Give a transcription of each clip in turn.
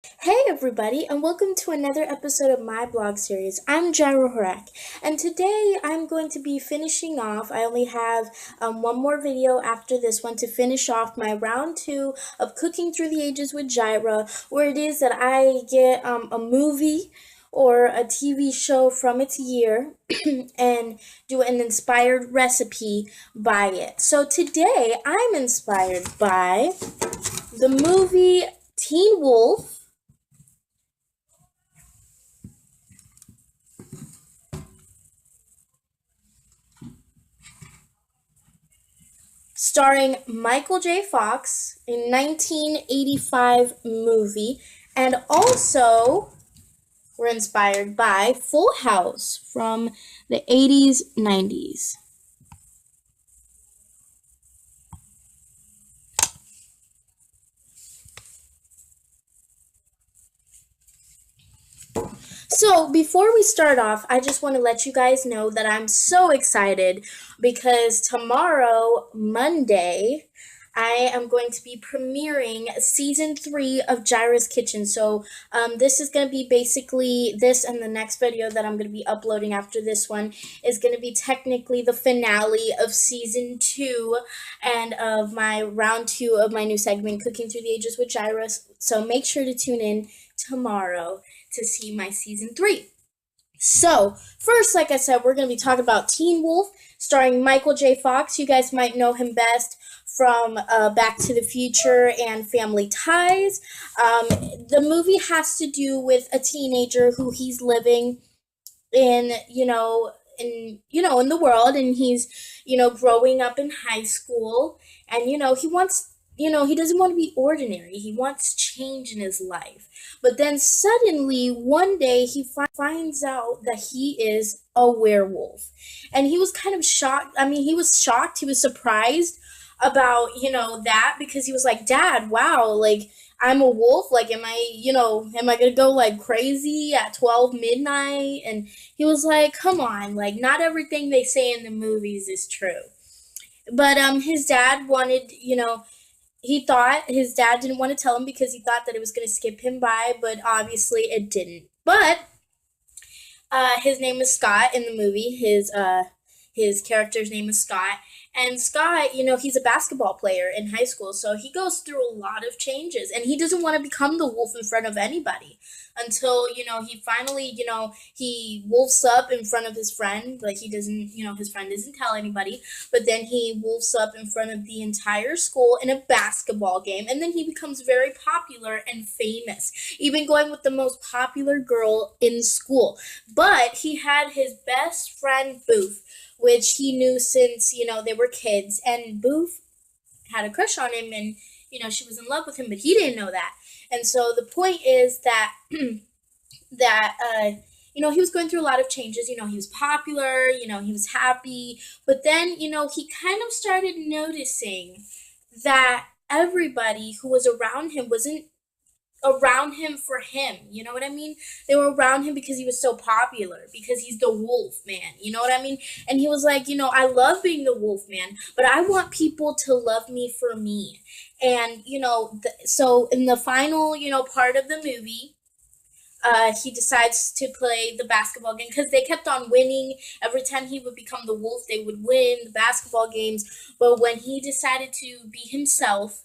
Hey everybody, and welcome to another episode of my blog series. I'm Jireh, and today I'm going to be finishing off. I only have one more video after this one to finish off my round two of Cooking Through the Ages with Jireh, where it is that I get a movie or a TV show from its year and do an inspired recipe by it. So today I'm inspired by the movie Teen Wolf, starring Michael J. Fox, a 1985 movie, and also were inspired by Full House from the 80s, 90s. So, before we start off, I just want to let you guys know that I'm so excited because tomorrow, Monday, I am going to be premiering season 3 of Jireh's Kitchen. So, this is going to be basically this, and the next video that I'm going to be uploading after this one is going to be technically the finale of season 2 and of my round 2 of my new segment, Cooking Through the Ages with Jireh. So, make sure to tune in tomorrow to see my season 3. So, first, like I said, we're going to be talking about Teen Wolf, starring Michael J. Fox. You guys might know him best from Back to the Future and Family Ties. The movie has to do with a teenager who he's living in, in the world, and he's, growing up in high school, and, he wants, he doesn't want to be ordinary. He wants change in his life. But then suddenly, one day, he finds out that he is a werewolf. And he was kind of shocked. I mean, he was shocked. He was surprised about, that, because he was like, Dad, wow, like, I'm a wolf. Like, am I going to go like crazy at 12 midnight? And he was like, come on, like, not everything they say in the movies is true. But his dad wanted, he thought his dad didn't want to tell him because he thought that it was going to skip him by, but obviously it didn't. But his name is Scott in the movie. His character's name is Scott. And Scott, he's a basketball player in high school, so he goes through a lot of changes, and he doesn't want to become the wolf in front of anybody until, he finally, he wolfs up in front of his friend. Like, he doesn't, his friend doesn't tell anybody, but then he wolfs up in front of the entire school in a basketball game, and then he becomes very popular and famous, even going with the most popular girl in school. But he had his best friend, Booth, which he knew since, they were kids. And Booth had a crush on him, and, she was in love with him, but he didn't know that. And so the point is that, he was going through a lot of changes. He was popular, he was happy. But then, he kind of started noticing that everybody who was around him wasn't around him for him. You know what I mean? They were around him because he was so popular, because he's the wolf man. You know what I mean? And he was like, I love being the wolf man, but I want people to love me for me. And, so in the final, part of the movie, he decides to play the basketball game because they kept on winning. Every time he would become the wolf, they would win the basketball games. But when he decided to be himself,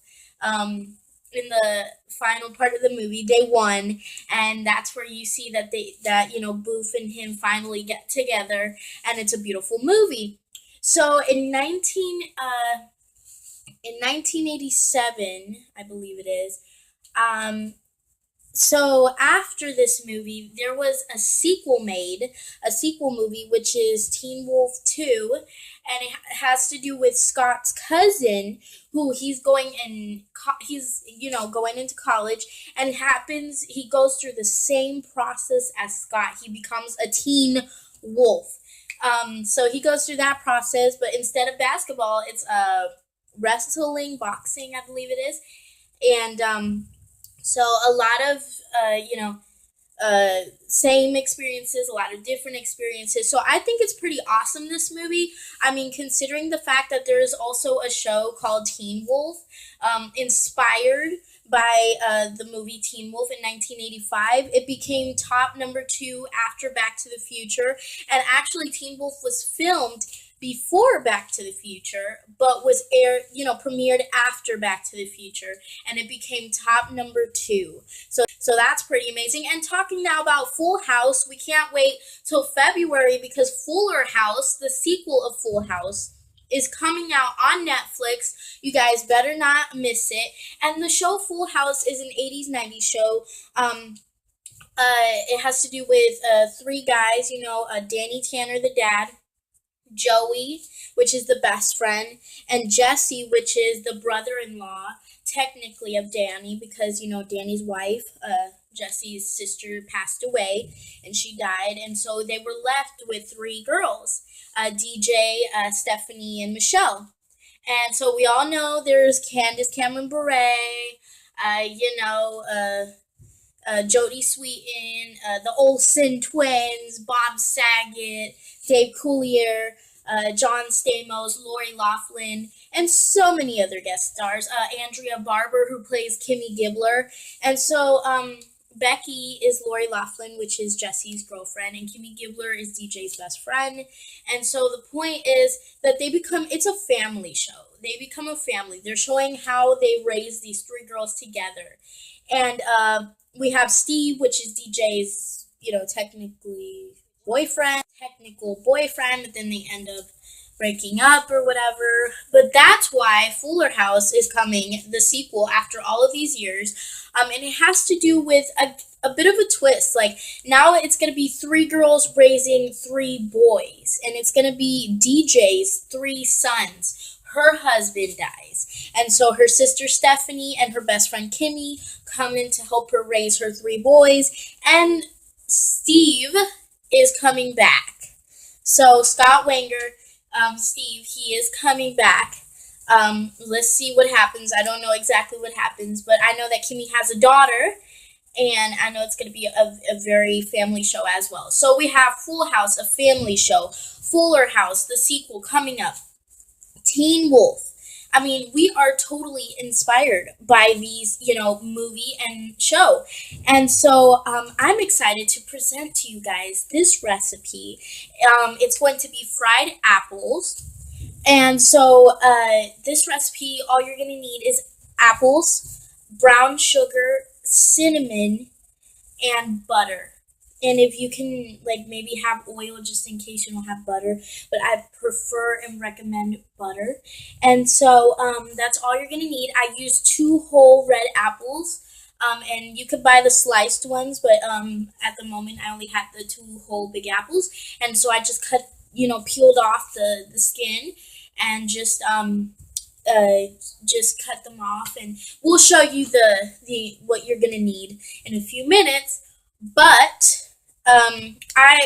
in the final part of the movie, they won, and that's where you see that Booth and him finally get together, and it's a beautiful movie. So in 1987, I believe it is. So after this movie, there was a sequel made, a sequel movie, which is Teen Wolf 2, and it has to do with Scott's cousin, who he's going into college, and he goes through the same process as Scott. He becomes a teen wolf. So he goes through that process, but instead of basketball, it's wrestling, boxing, I believe it is, and so a lot of, same experiences, a lot of different experiences. So I think it's pretty awesome, this movie. I mean, considering the fact that there is also a show called Teen Wolf, inspired by the movie Teen Wolf in 1985. It became top number 2 after Back to the Future. And actually, Teen Wolf was filmed before Back to the Future, but was premiered after Back to the Future, and it became top number 2. So that's pretty amazing. And talking now about Full House, we can't wait till February because Fuller House, the sequel of Full House, is coming out on Netflix. You guys better not miss it. And the show Full House is an 80s, 90s show. It has to do with 3 guys, Danny Tanner, the dad, Joey, which is the best friend, and Jesse, which is the brother-in-law, technically, of Danny, because, Danny's wife, Jesse's sister, passed away, and she died, and so they were left with 3 girls, DJ, Stephanie, and Michelle. And so we all know there's Candace Cameron Bure, Jodie Sweetin, the Olsen twins, Bob Saget, Dave Coulier, John Stamos, Lori Loughlin, and so many other guest stars. Andrea Barber, who plays Kimmy Gibbler. And so Becky is Lori Loughlin, which is Jesse's girlfriend, and Kimmy Gibbler is DJ's best friend. And so the point is that it's a family show. They become a family. They're showing how they raise these 3 girls together. And we have Steve, which is DJ's, technical boyfriend, but then they end up breaking up or whatever. But that's why Fuller House is coming, the sequel, after all of these years. And it has to do with a bit of a twist. Like, now it's going to be 3 girls raising 3 boys. And it's going to be DJ's 3 sons. Her husband dies. And so her sister Stephanie and her best friend Kimmy come in to help her raise her 3 boys. And Steve is coming back. So Scott Wanger, Steve, he is coming back. Let's see what happens. I don't know exactly what happens, but I know that Kimmy has a daughter, and I know it's going to be a very family show as well. So we have Full House, a family show. Fuller House, the sequel, coming up. Teen Wolf. I mean, we are totally inspired by these, movie and show. And so I'm excited to present to you guys this recipe. It's going to be fried apples. And so this recipe, all you're going to need is apples, brown sugar, cinnamon, and butter. And if you can, maybe have oil just in case you don't have butter. But I prefer and recommend butter. And so that's all you're going to need. I used 2 whole red apples. And you could buy the sliced ones. But at the moment, I only had the 2 whole big apples. And so I just peeled off the skin. And just cut them off. And we'll show you what you're going to need in a few minutes. But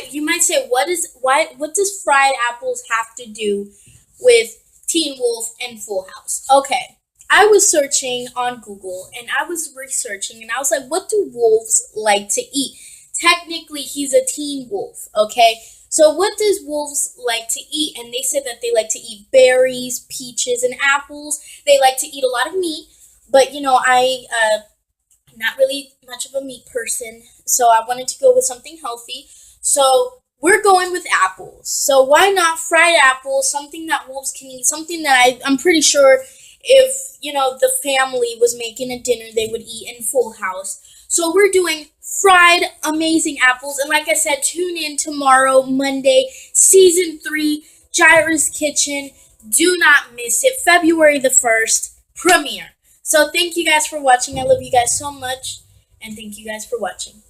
you might say, what does fried apples have to do with Teen Wolf and Full House? Okay, I was searching on Google, and I was researching, and I was like, what do wolves like to eat? Technically, he's a teen wolf, okay? So what does wolves like to eat? And they said that they like to eat berries, peaches, and apples. They like to eat a lot of meat, but, not really much of a meat person, so I wanted to go with something healthy. So we're going with apples. So why not fried apples, something that wolves can eat, something that I'm pretty sure if, the family was making a dinner, they would eat in Full House. So we're doing fried amazing apples. And like I said, tune in tomorrow, Monday, season 3, Jireh's Kitchen. Do not miss it. February the 1st, premiere. So thank you guys for watching. I love you guys so much. And thank you guys for watching.